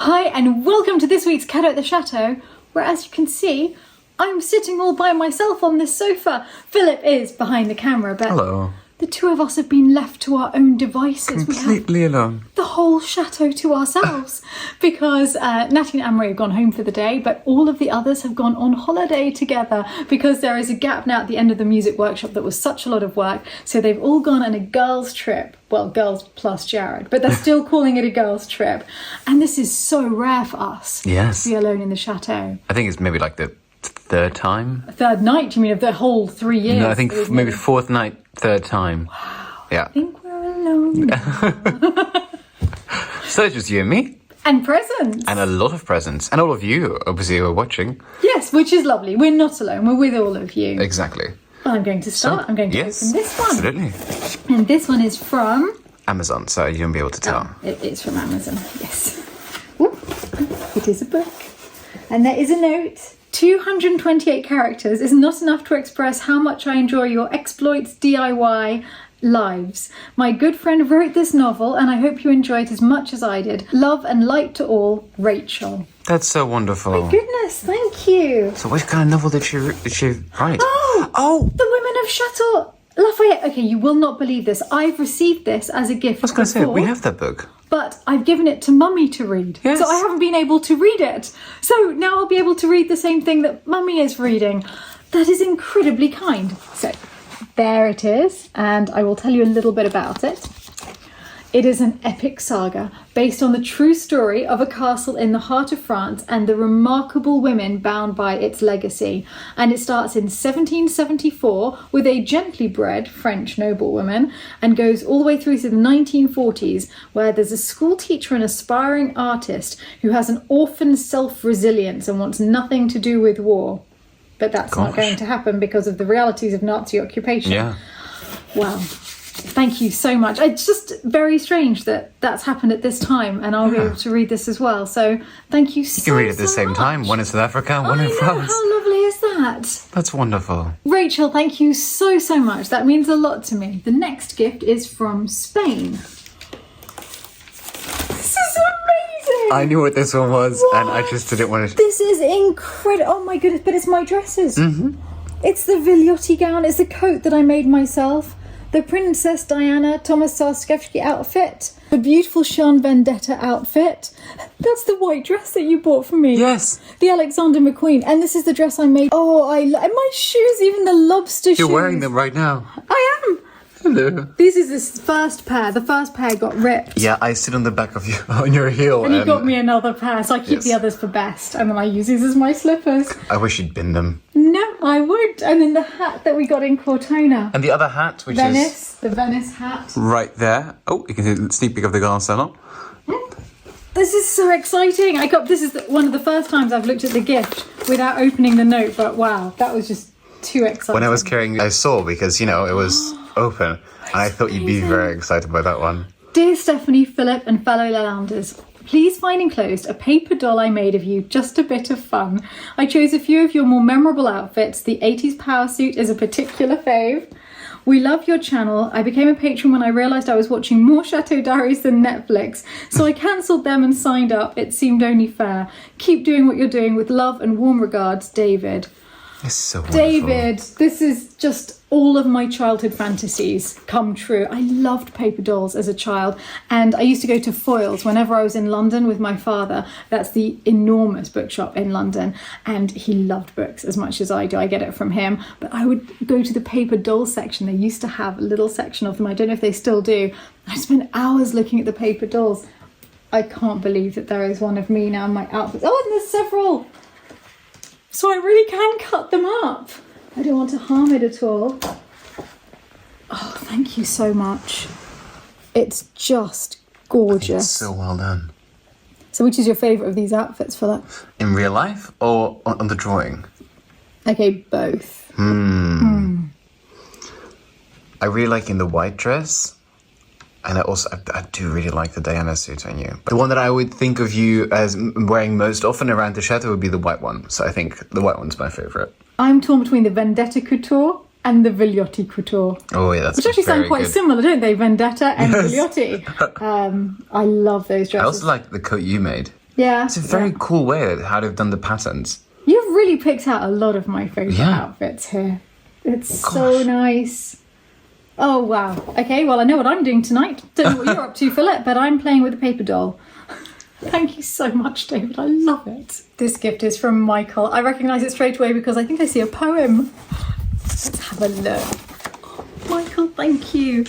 Hi and welcome to this week's Cadeaux at the Chateau, where as you can see, I'm sitting all by myself on this sofa. Philip is behind the camera, but hello. The two of us have been left to our own devices. Completely alone. The whole chateau to ourselves because Natalie and Anne-Marie have gone home for the day, but all of the others have gone on holiday together because there is a gap now at the end of the music workshop that was such a lot of work. So they've all gone on a girls' trip. Well, girls plus Jared, but they're still calling it a girls' trip. And this is so rare for us to be alone in the chateau. I think it's maybe like the third time. A third night, you mean, of the whole 3 years? No, I think maybe fourth night, third time. Wow. Yeah. I think we're alone. So it's just you and me. And presents. And a lot of presents. And all of you, obviously, who are watching. Yes, which is lovely. We're not alone. We're with all of you. Exactly. Well, I'm going to start. I'm going to open this one. Absolutely. And this one is from... Amazon, so you won't be able to tell. Oh, it's from Amazon, yes. Ooh, it is a book. And there is a note. 228 characters is not enough to express how much I enjoy your exploits, DIY, lives. My good friend wrote this novel and I hope you enjoy it as much as I did. Love and light to all, Rachel. That's so wonderful. My goodness, thank you. So what kind of novel did she write? Oh! The Women of Chateau Lafayette. Okay, you will not believe this. I've received this as a gift. I was going to say, we have that book. But I've given it to Mummy to read. Yes. So I haven't been able to read it. So now I'll be able to read the same thing that Mummy is reading. That is incredibly kind. So there it is, and I will tell you a little bit about it. It is an epic saga based on the true story of a castle in the heart of France and the remarkable women bound by its legacy. And it starts in 1774 with a gently bred French noblewoman and goes all the way through to the 1940s, where there's a school teacher and aspiring artist who has an orphan self-resilience and wants nothing to do with war. But that's not going to happen because of the realities of Nazi occupation. Yeah. Wow. Thank you so much. It's just very strange that that's happened at this time and I'll be able to read this as well. So thank you so much. You can read it at the same time. One in South Africa, one in France. How lovely is that? That's wonderful. Rachel, thank you so much. That means a lot to me. The next gift is from Spain. This is amazing. I knew what this one was and I just didn't want to... This is incredible. Oh my goodness, but it's my dresses. Mm-hmm. It's the Villioti gown. It's the coat that I made myself. The Princess Diana Thomas Sarskevsky outfit. The beautiful Sean Vendetta outfit. That's the white dress that you bought for me. Yes. The Alexander McQueen. And this is the dress I made. Oh, and my shoes, even the lobster shoes. You're wearing them right now. I am. Hello. This is the first pair. The first pair got ripped. Yeah, I sit on the back of you on your heel. And you got me another pair, so I keep the others for best. And then I use these as my slippers. I wish you'd bin them. No, I would. And then the hat that we got in Cortona. And the other hat, which is... The Venice hat. Right there. Oh, you can see the sneak peek of the Grand Salon. This is so exciting. This is one of the first times I've looked at the gift without opening the note, but wow, that was just too exciting. When I was carrying, I saw because, it was open, and I thought you'd be very excited by that one. Dear Stephanie, Philip, and fellow Lalanders, please find enclosed a paper doll I made of you, just a bit of fun. I chose a few of your more memorable outfits. The 80s power suit is a particular fave. We love your channel. I became a patron when I realised I was watching more Chateau Diaries than Netflix, so I cancelled them and signed up. It seemed only fair. Keep doing what you're doing with love and warm regards, David. It's so wonderful. David, this is just all of my childhood fantasies come true. I loved paper dolls as a child, and I used to go to Foyles whenever I was in London with my father. That's the enormous bookshop in London, and he loved books as much as I do. I get it from him. But I would go to the paper doll section. They used to have a little section of them. I don't know if they still do. I spent hours looking at the paper dolls. I can't believe that there is one of me now in my outfit. Oh, and there's several. So I really can cut them up. I don't want to harm it at all. Oh, thank you so much. It's just gorgeous. It's so well done. So which is your favourite of these outfits, Philip? In real life or on the drawing? Okay, both. I really like in the white dress. And I do really like the Diana suit on you. But the one that I would think of you as wearing most often around the chateau would be the white one. So I think the white one's my favourite. I'm torn between the Vendetta Couture and the Villioti Couture. Oh yeah, that's which actually sound quite similar, don't they? Vendetta and Yes. Villioti. I love those dresses. I also like the coat you made. Yeah. It's a very cool way how they've done the patterns. You've really picked out a lot of my favourite Yeah. outfits here. It's so nice. Oh, wow. Okay, well, I know what I'm doing tonight. Don't know what you're up to, Philip, but I'm playing with a paper doll. Thank you so much, David. I love it. This gift is from Michael. I recognise it straight away because I think I see a poem. Let's have a look. Oh, Michael, thank you.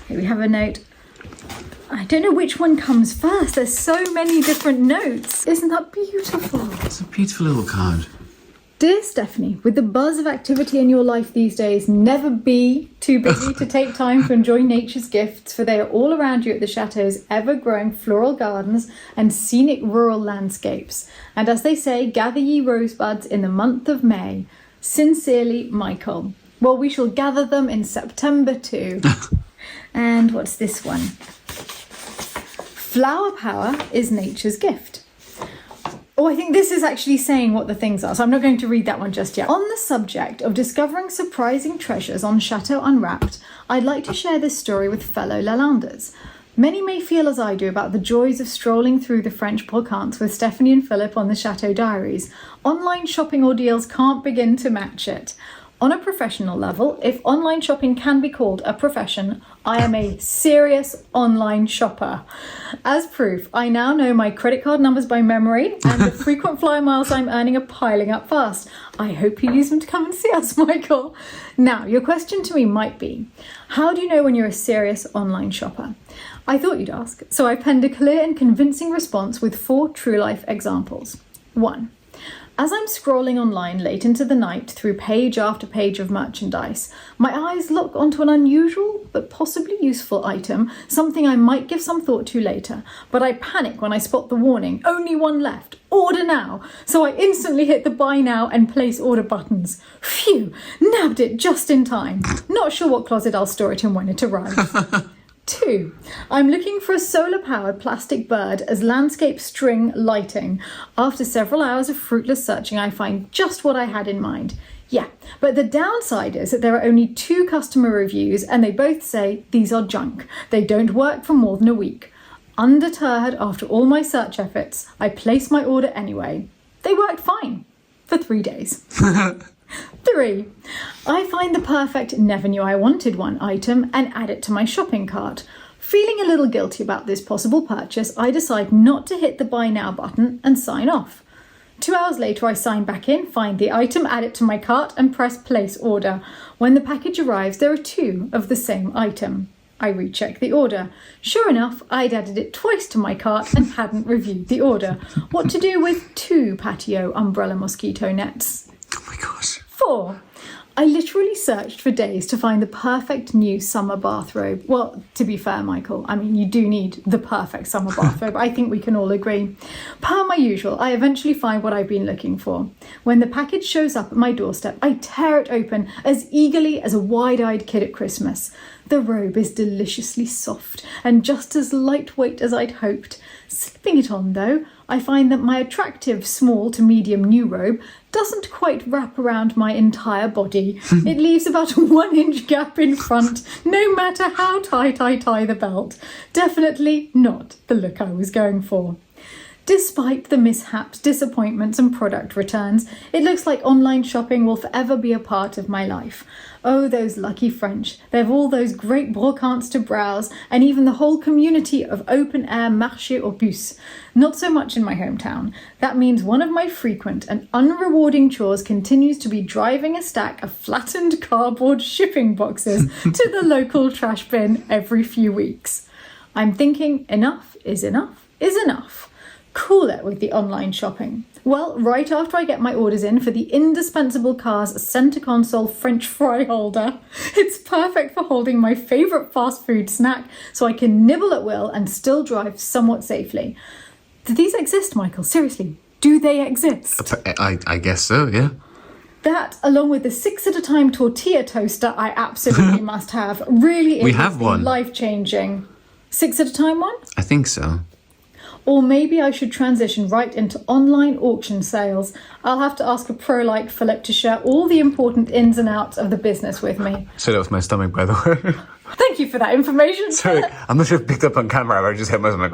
Okay, we have a note. I don't know which one comes first. There's so many different notes. Isn't that beautiful? It's a beautiful little card. Dear Stephanie, with the buzz of activity in your life these days, never be too busy to take time to enjoy nature's gifts, for they are all around you at the chateau's ever-growing floral gardens and scenic rural landscapes. And as they say, gather ye rosebuds in the month of May. Sincerely, Michael. Well, we shall gather them in September too. And what's this one? Flower power is nature's gift. Oh, I think this is actually saying what the things are, so I'm not going to read that one just yet. On the subject of discovering surprising treasures on Chateau Unwrapped, I'd like to share this story with fellow Lalanders. Many may feel as I do about the joys of strolling through the French brocante with Stephanie and Philip on the Chateau Diaries. Online shopping ordeals can't begin to match it. On a professional level, if online shopping can be called a profession, I am a serious online shopper. As proof, I now know my credit card numbers by memory, and the frequent flyer miles I'm earning are piling up fast. I hope you use them to come and see us, Michael. Now, your question to me might be, how do you know when you're a serious online shopper? I thought you'd ask, so I penned a clear and convincing response with 4 true-life examples. 1. As I'm scrolling online late into the night through page after page of merchandise, my eyes look onto an unusual but possibly useful item, something I might give some thought to later, but I panic when I spot the warning, only one left, order now, so I instantly hit the buy now and place order buttons. Phew, nabbed it just in time. Not sure what closet I'll store it in when it arrives. 2. I'm looking for a solar-powered plastic bird as landscape string lighting. After several hours of fruitless searching, I find just what I had in mind. Yeah, but the downside is that there are only 2 customer reviews and they both say these are junk. They don't work for more than a week. Undeterred after all my search efforts, I place my order anyway. They worked fine for 3 days. 3. I find the perfect never knew I wanted one item and add it to my shopping cart. Feeling a little guilty about this possible purchase, I decide not to hit the buy now button and sign off. 2 hours later, I sign back in, find the item, add it to my cart and press place order. When the package arrives, there are 2 of the same item. I recheck the order. Sure enough, I'd added it twice to my cart and hadn't reviewed the order. What to do with 2 patio umbrella mosquito nets? Oh my gosh. 4. I literally searched for days to find the perfect new summer bathrobe. Well, to be fair, Michael, I mean, you do need the perfect summer bathrobe. I think we can all agree. Per my usual, I eventually find what I've been looking for. When the package shows up at my doorstep, I tear it open as eagerly as a wide-eyed kid at Christmas. The robe is deliciously soft and just as lightweight as I'd hoped. Slipping it on, though, I find that my attractive small to medium new robe doesn't quite wrap around my entire body. It leaves about a 1-inch gap in front, no matter how tight I tie the belt. Definitely not the look I was going for. Despite the mishaps, disappointments and product returns, it looks like online shopping will forever be a part of my life. Oh, those lucky French. They have all those great brocantes to browse and even the whole community of open-air marché aux puces. Not so much in my hometown. That means one of my frequent and unrewarding chores continues to be driving a stack of flattened cardboard shipping boxes to the local trash bin every few weeks. I'm thinking enough is enough is enough. Cool it with the online shopping. Well, right after I get my orders in for the indispensable car's centre console French fry holder, it's perfect for holding my favourite fast food snack so I can nibble at will and still drive somewhat safely. Do these exist, Michael? Seriously, do they exist? I guess so, yeah. That, along with the 6 at a time tortilla toaster, I absolutely must have. Really, We have one. Life-changing. 6 at a time one? I think so. Or maybe I should transition right into online auction sales. I'll have to ask a pro like Philip to share all the important ins and outs of the business with me. So that was my stomach, by the way. Thank you for that information. Sorry, I'm not sure if it picked up on camera, but I just hit my stomach.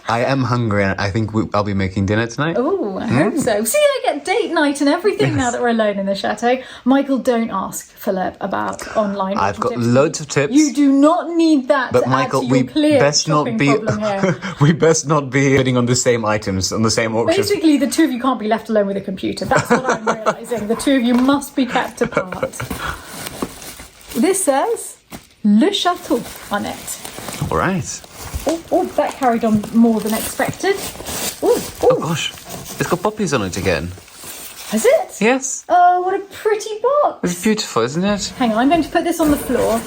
I am hungry, and I think I'll be making dinner tonight. Oh, I hope so. See, I get date night and everything now that we're alone in the chateau. Michael, don't ask Philip about online. I've got tips. loads of tips. You do not need that. But to Michael, add to your clear shopping problem here. we best not be bidding on the same items on the same auction. Basically, the two of you can't be left alone with a computer. That's what I'm realising. The two of you must be kept apart. This says Le Chateau on it. All right. Oh, that carried on more than expected. Oh gosh, it's got poppies on it again. Has it? Yes. Oh, what a pretty box. It's beautiful, isn't it? Hang on, I'm going to put this on the floor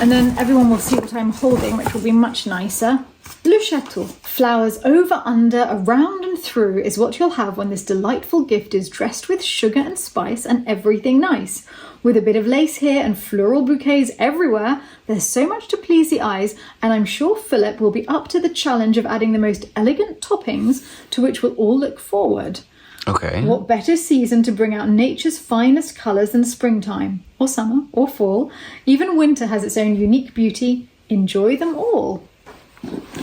and then everyone will see what I'm holding, which will be much nicer. Le Chateau. Flowers over, under, around and through is what you'll have when this delightful gift is dressed with sugar and spice and everything nice. With a bit of lace here and floral bouquets everywhere, there's so much to please the eyes, and I'm sure Philip will be up to the challenge of adding the most elegant toppings to which we'll all look forward. Okay. What better season to bring out nature's finest colours than springtime, or summer, or fall? Even winter has its own unique beauty. Enjoy them all.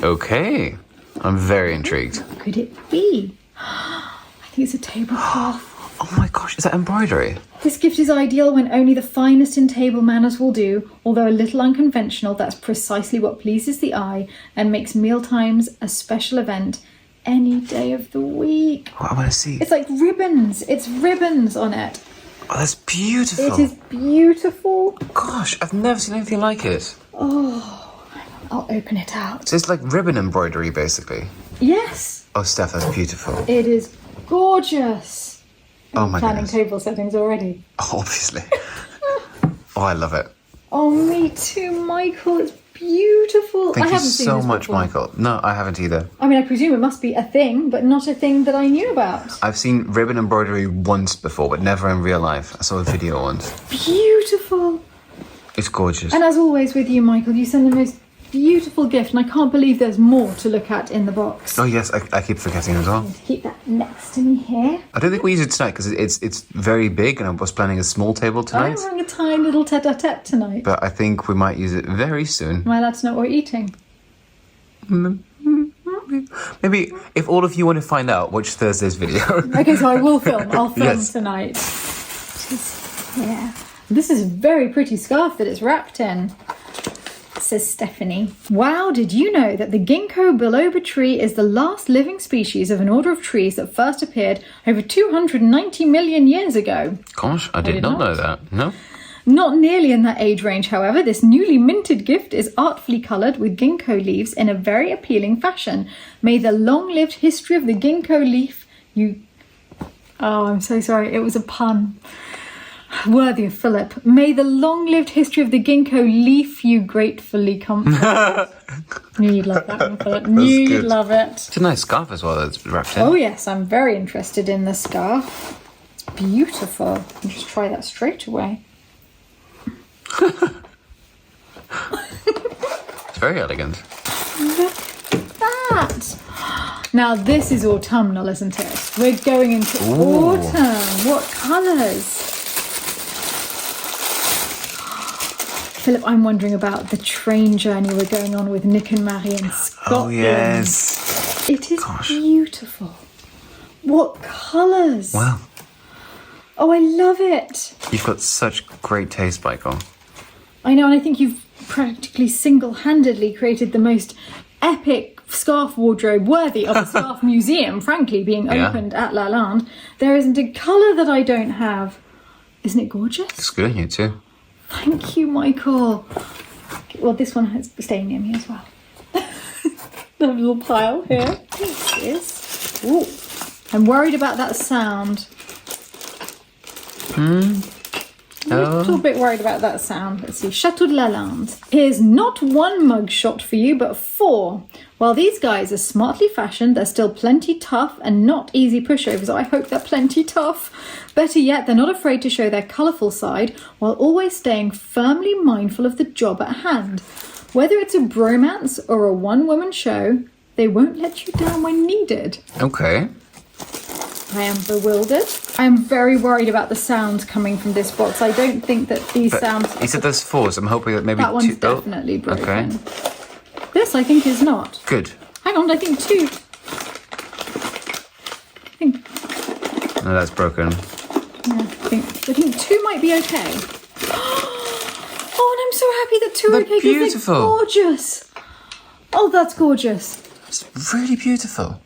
Okay. I'm very intrigued. What could it be? I think it's a tablecloth. Oh my gosh, is that embroidery? This gift is ideal when only the finest in table manners will do. Although a little unconventional, that's precisely what pleases the eye and makes mealtimes a special event any day of the week. Oh, I want to see. It's like ribbons. It's ribbons on it. Oh, that's beautiful. It is beautiful. Gosh, I've never seen anything like it. Oh, I'll open it out. So it's like ribbon embroidery, basically. Yes. Oh, Steph, that's beautiful. It is gorgeous. Oh my Planning goodness. table settings already. Obviously. Oh, I love it. Oh, me too, Michael. It's beautiful. Thank I you haven't seen so this much, before. Michael. No, I haven't either. I mean, I presume it must be a thing, but not a thing that I knew about. I've seen ribbon embroidery once before, but never in real life. I saw a video once. Beautiful. It's gorgeous. And as always with you, Michael, you send the most beautiful gift, and I can't believe there's more to look at in the box. Oh yes, I keep forgetting as well. Keep that next to me here. I don't think we use it tonight because it's very big, and I was planning a small table I'm tonight. having a tiny little tete-a-tete tonight. But I think we might use it very soon. Am I allowed to know what we're eating? Maybe if all of you want to find out, watch Thursday's video. Okay, so I will film. I'll film Yes. tonight. Yeah. This is a very pretty scarf that it's wrapped in. Says Stephanie. Wow, did you know that the ginkgo biloba tree is the last living species of an order of trees that first appeared over 290 million years ago? Gosh, I did not know that. No? Not nearly in that age range, however. This newly minted gift is artfully coloured with ginkgo leaves in a very appealing fashion. May the long-lived history of the ginkgo leaf Oh, I'm so sorry. It was a pun. Worthy of Philip. May the long-lived history of the ginkgo leaf you gratefully comfort. Knew you'd love that one, Philip. Knew you'd good. love it. It's a nice scarf as well that's wrapped in. Oh yes, I'm very interested in the scarf. It's beautiful. I'll just try that straight away. It's very elegant. Look at that. Now this is autumnal, isn't it? We're going into autumn. What colours? Philip, I'm wondering about the train journey we're going on with Nick and Marie in Scotland. Oh, yes. It is beautiful. What colours? Wow. Oh, I love it. You've got such great taste, Michael. I know, and I think you've practically single-handedly created the most epic scarf wardrobe worthy of a scarf museum, frankly, being opened at Lalande. There isn't a colour that I don't have. Isn't it gorgeous? It's good on you too. Thank you, Michael. Well, this one has staying near me as well. The little pile here. It is. Ooh. I'm worried about that sound. A little bit worried about that sound. Let's see. Chateau de Lalande. Here's not one mug shot for you, but 4. While these guys are smartly fashioned, they're still plenty tough and not easy pushovers. I hope they're plenty tough. Better yet, they're not afraid to show their colourful side while always staying firmly mindful of the job at hand. Whether it's a bromance or a one-woman show, they won't let you down when needed. Okay. I am bewildered. I am very worried about the sound coming from this box. I don't think that these sounds... You said there's 4, so I'm hoping that maybe That one's 2... definitely broken. Okay. This, I think, is not. Good. Hang on, I think 2. No, that's broken. Yeah, I think 2 might be okay. Oh, and I'm so happy that 2 are okay because beautiful. they're gorgeous. Oh, that's gorgeous. It's really beautiful.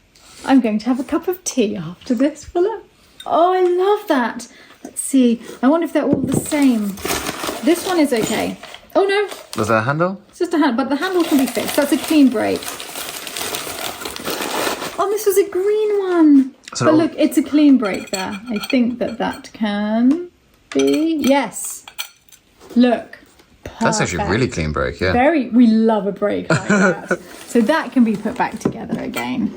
I'm going to have a cup of tea after this, Philip. Oh, I love that. Let's see. I wonder if they're all the same. This one is okay. Oh, no. Was that a handle? It's just a handle, but the handle can be fixed. That's a clean break. Oh, this was a green one. So but look, it's a clean break there. I think that can be... Yes. Look. Perfect. That's actually a really clean break, yeah. We love a break like that. So that can be put back together again.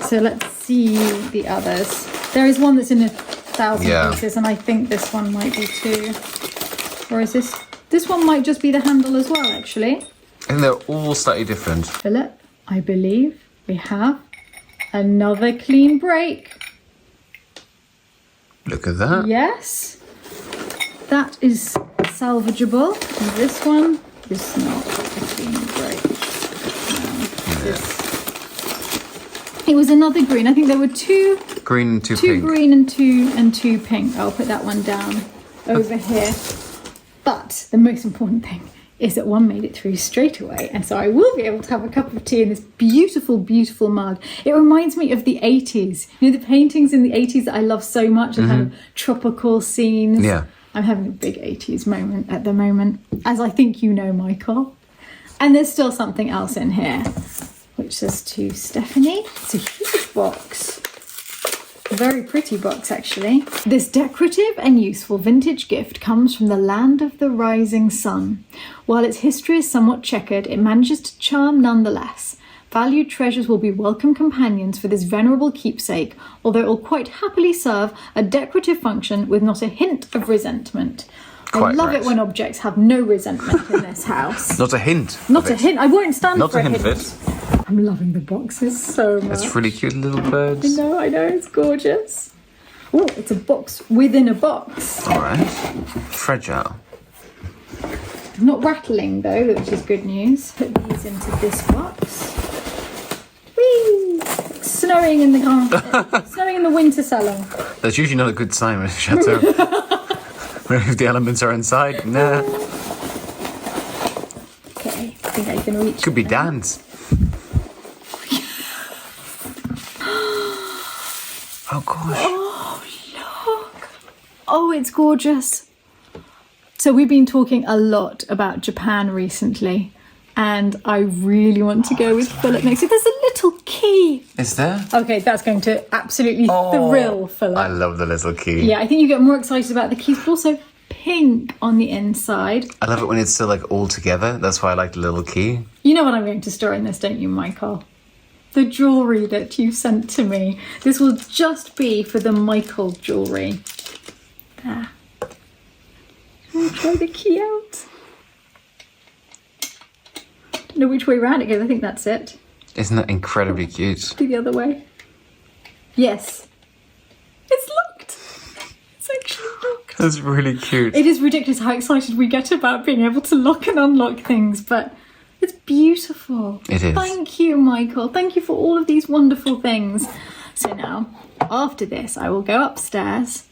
So let's see the others. There is one that's in 1,000 pieces, and I think this one might be too. Or is this? This one might just be the handle as well, actually. And they're all slightly different. Philip, I believe we have another clean break. Look at that. Yes. That is salvageable. And this one is not a clean break. It was another green. I think there were 2 green and 2 pink. 2 pink. green and 2 pink. I'll put that one down over here. But the most important thing is that one made it through straight away. And so I will be able to have a cup of tea in this beautiful, beautiful mug. It reminds me of the 80s. You know, the paintings in the 80s that I love so much, the kind of tropical scenes. Yeah. I'm having a big 80s moment at the moment, as I think you know, Michael. And there's still something else in here, which says to Stephanie. It's a huge box. A very pretty box, actually. This decorative and useful vintage gift comes from the land of the rising sun. While its history is somewhat checkered, it manages to charm nonetheless. Valued treasures will be welcome companions for this venerable keepsake, although it will quite happily serve a decorative function with not a hint of resentment. I love it when objects have no resentment in this house. Not a hint. Not a hint. I won't stand Not for a hint of it. I'm loving the boxes so much. It's really cute little birds. I know, it's gorgeous. Oh, it's a box within a box. All right. Fragile. Not rattling though, which is good news. Put these into this box. Whee! It's snowing in the carpet. Snowing in the winter salon. That's usually not a good sign with a chateau. If the elements are inside, nah. Okay, I think I can reach. Could be dance. Oh gosh. Oh, look. Oh, it's gorgeous. So we've been talking a lot about Japan recently, and I really want to go with Philip next year. There's a little key. Is there? Okay, that's going to absolutely thrill Philip. I love the little key. Yeah, I think you get more excited about the keys, but also pink on the inside. I love it when it's still like all together. That's why I like the little key. You know what I'm going to store in this, don't you, Michael? The jewellery that you sent to me. This will just be for the Michael jewellery. There. I'll try the key out. Don't know which way around it goes. I think that's it. Isn't that incredibly cute? Do the other way. Yes. It's locked. It's actually locked. That's really cute. It is ridiculous how excited we get about being able to lock and unlock things, but it's beautiful. It is. Thank you, Michael. Thank you for all of these wonderful things. So now, after this, I will go upstairs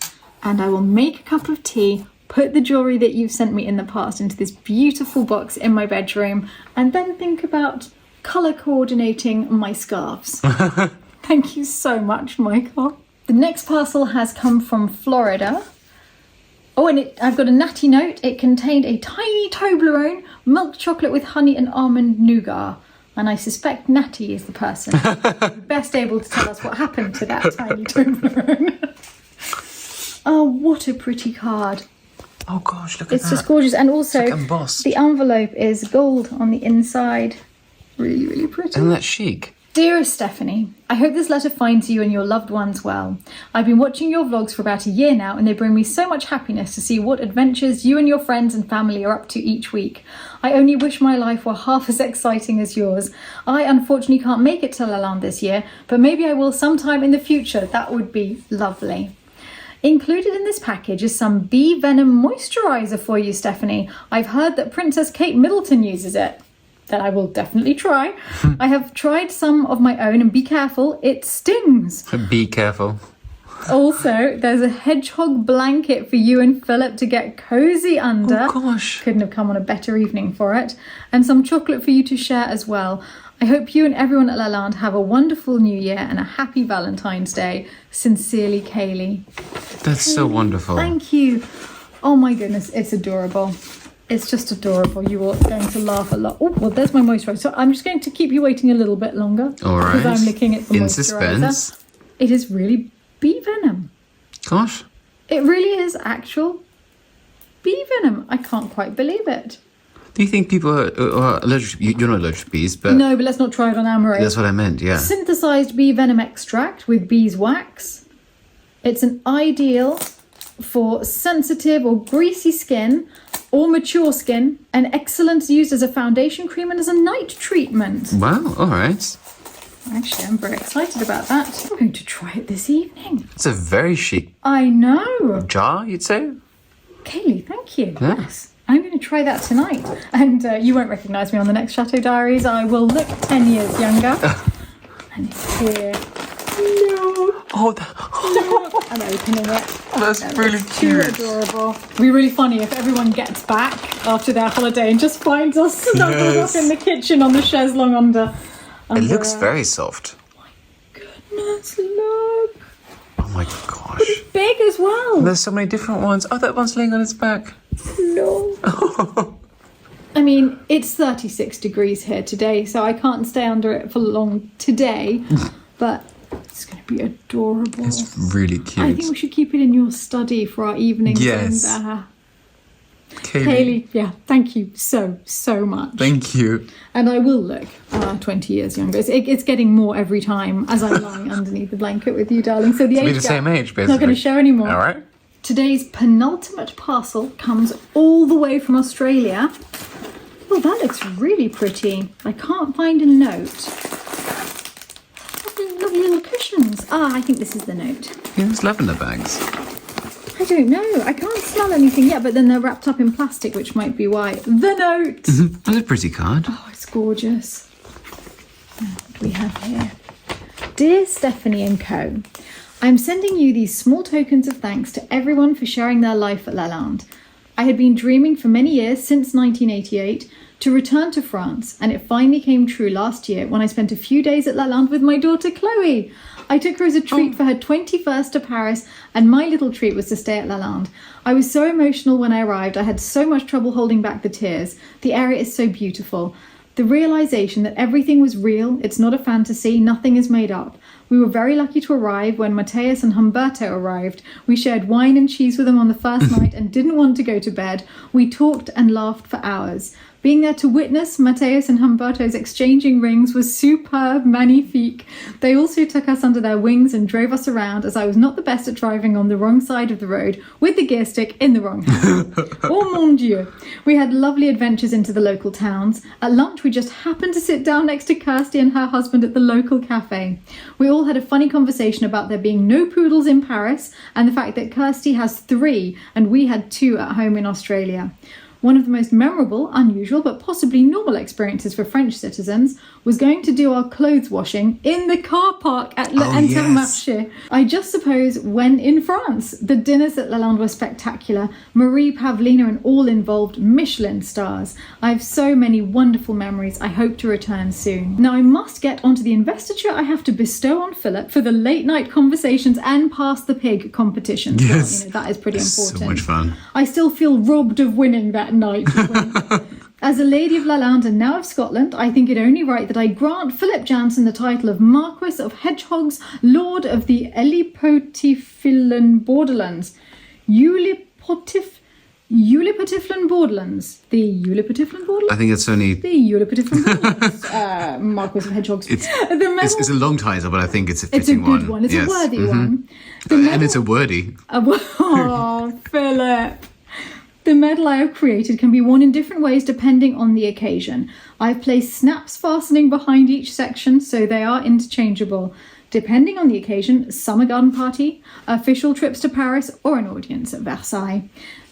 and I will make a cup of tea, put the jewellery that you've sent me in the past into this beautiful box in my bedroom, and then think about colour coordinating my scarves. Thank you so much, Michael. The next parcel has come from Florida. Oh, and I've got a natty note. It contained a tiny Toblerone, milk chocolate with honey and almond nougat. And I suspect Natty is the person best able to tell us what happened to that tiny Toblerone. Oh, what a pretty card. Oh gosh, look at that. It's just gorgeous. And also, It's like embossed. the envelope is gold on the inside. Really, really pretty. Isn't that chic? Dearest Stephanie, I hope this letter finds you and your loved ones well. I've been watching your vlogs for about a year now, and they bring me so much happiness to see what adventures you and your friends and family are up to each week. I only wish my life were half as exciting as yours. I unfortunately can't make it to Lalande this year, but maybe I will sometime in the future. That would be lovely. Included in this package is some bee venom moisturiser for you, Stephanie. I've heard that Princess Kate Middleton uses it. that I will definitely try. I have tried some of my own, and be careful, it stings. Be careful. Also, there's a hedgehog blanket for you and Philip to get cozy under. Oh gosh. Couldn't have come on a better evening for it. And some chocolate for you to share as well. I hope you and everyone at Lalande have a wonderful New Year and a happy Valentine's Day. Sincerely, Kaylee. That's so wonderful. Thank you. Oh my goodness, it's adorable. It's just adorable. You are going to laugh a lot. Oh, well, there's my moisturiser. So I'm just going to keep you waiting a little bit longer. All right. Because I'm looking at the In moisturiser. suspense. It is really bee venom. Gosh. It really is actual bee venom. I can't quite believe it. Do you think people are allergic? You're not allergic to bees, but No, but let's not try it on Amaret. that's what I meant. Yeah. Synthesized bee venom extract with beeswax. It's an ideal for sensitive or greasy skin or mature skin, and excellent used as a foundation cream and as a night treatment. Wow. All right. Actually, I'm very excited about that. I'm going to try it this evening. It's a very chic I know. jar, you'd say. Kaylee, thank you. Yeah. Yes. I'm going to try that tonight. And you won't recognise me on the next Chateau Diaries. I will look 10 years younger. And it's here. No. Oh, No. I'm opening it. that's really Too cute. adorable. It'd be really funny if everyone gets back after their holiday and just finds us snuggled Yes. up in the kitchen on the chaise longue under. It looks very soft. Goodness, look. Oh my gosh. Big as well. There's so many different ones. Oh, that one's laying on its back. No. I mean, it's 36 degrees here today, so I can't stay under it for long today, but it's going to be adorable. It's really I think cute. we should keep it in your study for our evenings. Yes. And, Kaylee. Kaylee, yeah, thank you so much. Thank you. And I will look 20 years younger. It's getting more every time as I'm lying underneath the blanket with you, darling. So the Be age the gap same age, is basically. not going to show anymore. All right. Today's penultimate parcel comes all the way from Australia. Oh, that looks really pretty. I can't find a note. Lovely little cushions. Ah, I think this is the note. Yeah, it's lavender bags. I don't know. I can't smell anything yet, but then they're wrapped up in plastic, which might be why. The note! That's a pretty card. Oh, it's gorgeous. What do we have here? Dear Stephanie and Co. I'm sending you these small tokens of thanks to everyone for sharing their life at Lalande. I had been dreaming for many years, since 1988, to return to France, and it finally came true last year when I spent a few days at Lalande with my daughter Chloe. I took her as a treat for her 21st to Paris, and my little treat was to stay at Lalande. I was so emotional when I arrived. I had so much trouble holding back the tears. The area is so beautiful. The realization that everything was real, it's not a fantasy, nothing is made up. We were very lucky to arrive when Mateus and Humberto arrived. We shared wine and cheese with them on the first night and didn't want to go to bed. We talked and laughed for hours. Being there to witness Mateus and Humberto's exchanging rings was superb, magnifique. They also took us under their wings and drove us around, as I was not the best at driving on the wrong side of the road with the gear stick in the wrong hand. Oh mon Dieu. We had lovely adventures into the local towns. At lunch, we just happened to sit down next to Kirsty and her husband at the local cafe. We all had a funny conversation about there being no poodles in Paris and the fact that Kirsty has 3 and we had 2 at home in Australia. One of the most memorable, unusual, but possibly normal experiences for French citizens was going to do our clothes washing in the car park at Intermarché. I just suppose when in France. The dinners at Lalande were spectacular. Marie, Pavlina and all involved Michelin stars. I have so many wonderful memories. I hope to return soon. Now I must get onto the investiture I have to bestow on Philip for the late night conversations and pass the pig competition. Yes. Well, that is pretty important. So much fun. I still feel robbed of winning that night. As a lady of Lalande and now of Scotland, I think it only right that I grant Philip Jansen the title of Marquis of Hedgehogs, Lord of the Ulipotiflen Borderlands. Ulipotiflen Borderlands. The Ulipotiflen Borderlands? I think it's only... The Ulipotiflen Borderlands. Marquis of Hedgehogs. It's a long title, but I think it's a It's a fitting good one. one. It's Yes. a worthy Mhm. one. And it's a wordy. Oh, Philip. The medal I have created can be worn in different ways depending on the occasion. I've placed snaps fastening behind each section so they are interchangeable. Depending on the occasion, summer garden party, official trips to Paris, or an audience at Versailles.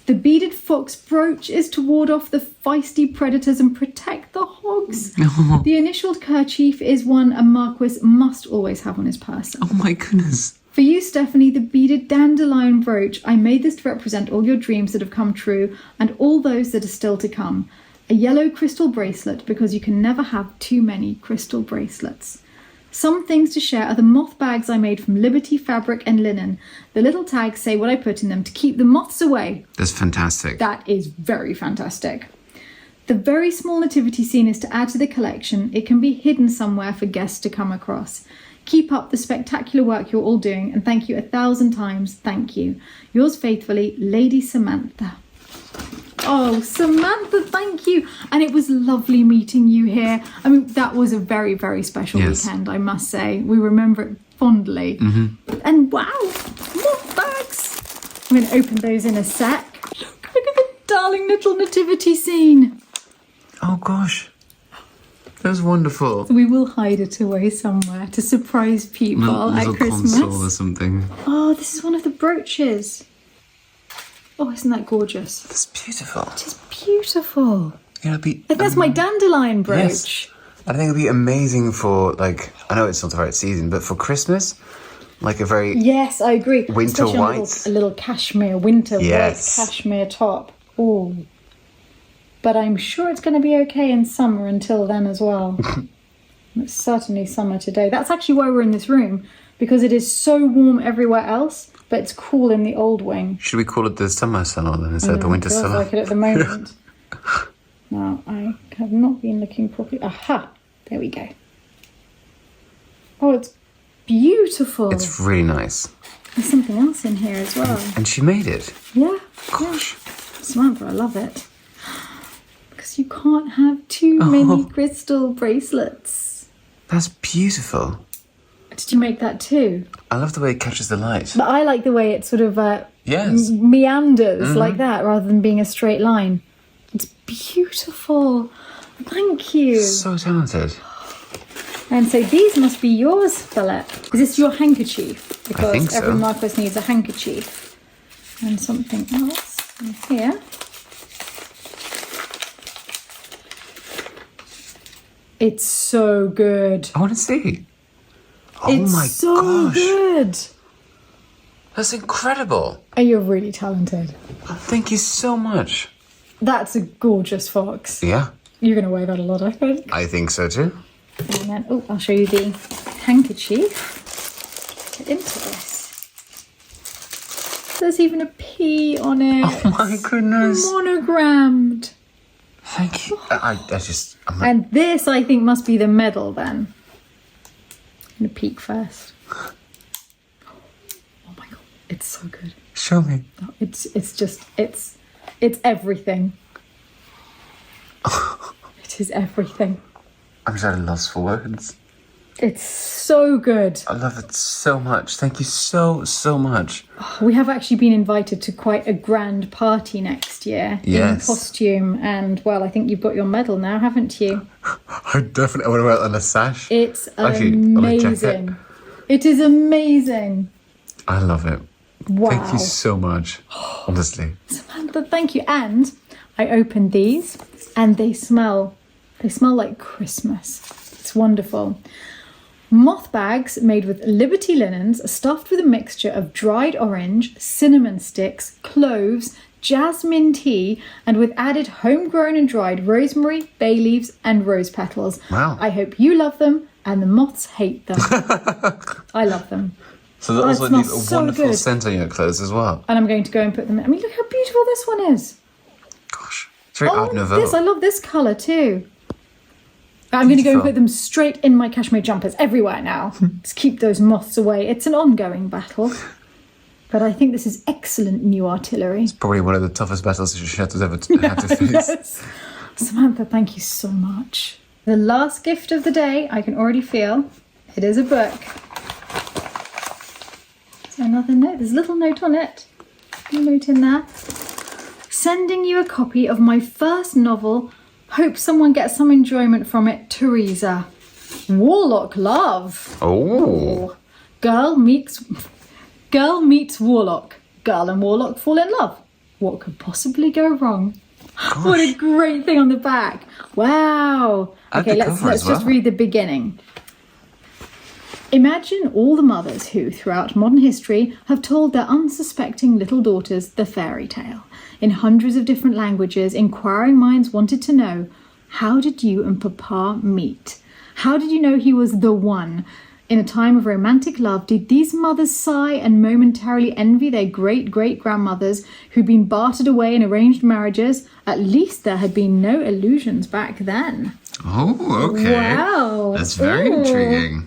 The beaded fox brooch is to ward off the feisty predators and protect the hogs. The initialed kerchief is one a marquis must always have on his person. Oh my goodness. For you, Stephanie, the beaded dandelion brooch. I made this to represent all your dreams that have come true and all those that are still to come. A yellow crystal bracelet, because you can never have too many crystal bracelets. Some things to share are the moth bags I made from Liberty fabric and linen. The little tags say what I put in them to keep the moths away. That's fantastic. That is very fantastic. The very small nativity scene is to add to the collection. It can be hidden somewhere for guests to come across. Keep up the spectacular work you're all doing, and thank you 1,000 times. Thank you. Yours faithfully, Lady Samantha. Oh, Samantha, thank you. And it was lovely meeting you here. I mean, that was a very, very special weekend, I must say. We remember it fondly. And wow, moth bags. I'm going to open those in a sec. Look at the darling little nativity scene. Oh gosh. That was wonderful. We will hide it away somewhere to surprise people at Christmas. Console or something. Oh, this is one of the brooches. Oh, isn't that gorgeous? That's beautiful. It is beautiful. It'll be. That's my dandelion brooch. Yes. I think it'll be amazing for, like, I know it's not the right season, but for Christmas, like a very Yes, I agree. winter Especially on white. a little cashmere, winter Yes. white cashmere top. Oh. But I'm sure it's going to be okay in summer until then as well. It's certainly summer today. That's actually why we're in this room, because it is so warm everywhere else, but it's cool in the old wing. Should we call it the summer salon then instead of the winter Feels salon? like it at the moment. Now, I have not been looking properly. Aha! There we go. Oh, it's beautiful. It's really nice. There's something else in here as well. And she made it. Yeah. Gosh. Samantha, I love it. Because you can't have too many crystal bracelets. That's beautiful. Did you make that too? I love the way it catches the light. But I like the way it sort of Yes. meanders like that rather than being a straight line. It's beautiful. Thank you. So talented. And so these must be yours, Philip. Is this your handkerchief? Because think so. every Marquis needs a handkerchief. And something else in here. It's so good. I want to see. Oh It's my so gosh. good. That's incredible. Oh, you're really talented. Thank you so much. That's a gorgeous fox. Yeah, You're going to wear that a lot, I think. I think so too. And then, oh, I'll show you the handkerchief. Get into this. There's even a P on it. Oh my goodness. Monogrammed. Thank you. I'm And this, I think, must be the medal then. I'm going to peek first. Oh my God. It's so good. Show me. It's everything. It is everything. I'm just at a loss for words. It's so good. I love it so much. Thank you so much. We have actually been invited to quite a grand party next year in costume, and well, I think you've got your medal now, haven't you? I definitely want to wear it on a sash. It's Actually, on a jacket. amazing. It is amazing. I love it. Wow. Thank you so much. Honestly. Samantha, thank you. And I opened these, and they smell like Christmas. It's wonderful. Moth bags made with Liberty linens, stuffed with a mixture of dried orange, cinnamon sticks, cloves, jasmine tea, and with added homegrown and dried rosemary, bay leaves, and rose petals. Wow. I hope you love them and the moths hate them. I love them. So that Oh, it also leaves a smells so wonderful good. scent on your clothes as well. And I'm going to go and put them in. I mean, look how beautiful this one is. Gosh. It's very Oh, Art Nouveau. this, I love this colour too. I'm going to go and put them straight in my cashmere jumpers everywhere now. Just keep those moths away. It's an ongoing battle. But I think this is excellent new artillery. Probably one of the toughest battles Chateau's ever had to face. Yes. Samantha, thank you so much. The last gift of the day, I can already feel. It is a book. So another note. There's a little note on it. A note in there. Sending you a copy of my first novel. Hope someone gets some enjoyment from it, Teresa. Warlock love. Oh. Girl meets warlock. Girl and warlock fall in love. What could possibly go wrong? What a great thing on the back. Wow. Okay, let's just read the beginning. Imagine all the mothers who, throughout modern history, have told their unsuspecting little daughters the fairy tale. In hundreds of different languages, inquiring minds wanted to know, how did you and Papa meet? How did you know he was the one? In a time of romantic love, did these mothers sigh and momentarily envy their great-great-grandmothers who'd been bartered away in arranged marriages? At least there had been no illusions back then. Oh, okay. Wow. That's very intriguing.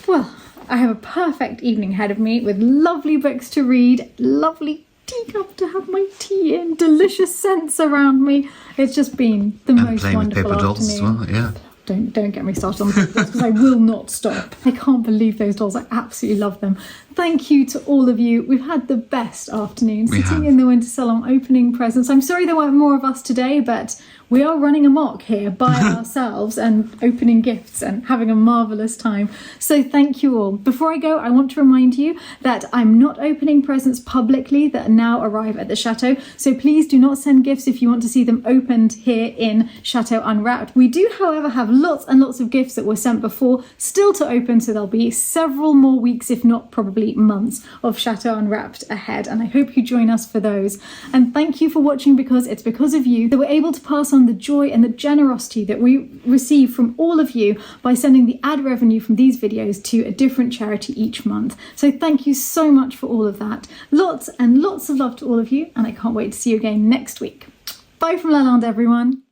Well, I have a perfect evening ahead of me with lovely books to read, lovely teacup to have my tea in, delicious scents around me. It's just been the most wonderful afternoon. Dolls as well, yeah. Don't get me started on the paper dolls because I will not stop. I can't believe those dolls. I absolutely love them. Thank you to all of you. We've had the best afternoon sitting in the winter salon opening presents. I'm sorry there weren't more of us today, but we are running amok here by ourselves and opening gifts and having a marvellous time. So thank you all. Before I go, I want to remind you that I'm not opening presents publicly that now arrive at the Chateau. So please do not send gifts if you want to see them opened here in Chateau Unwrapped. We do, however, have lots and lots of gifts that were sent before still to open. So there'll be several more weeks, if not probably months, of Chateau Unwrapped ahead. And I hope you join us for those. And thank you for watching, because it's because of you that we're able to pass on the joy and the generosity that we receive from all of you by sending the ad revenue from these videos to a different charity each month. So thank you so much for all of that. Lots and lots of love to all of you, and I can't wait to see you again next week. Bye from Lalande, everyone.